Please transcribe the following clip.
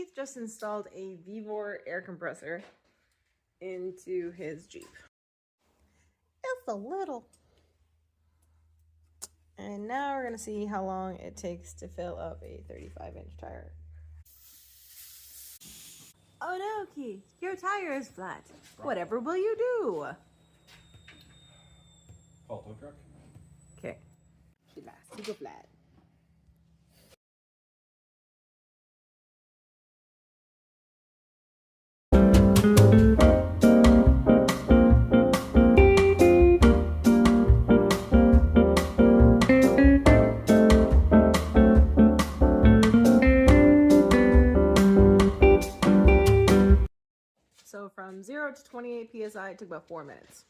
Keith just installed a Vevor air compressor into his Jeep. It's a little. And now we're going to see how long it takes to fill up a 35-inch tire. Oh no, Keith, your tire is flat. Whatever will you do? Call tow truck. Okay. Super flat. So from 0 to 28 psi, it took about 4 minutes.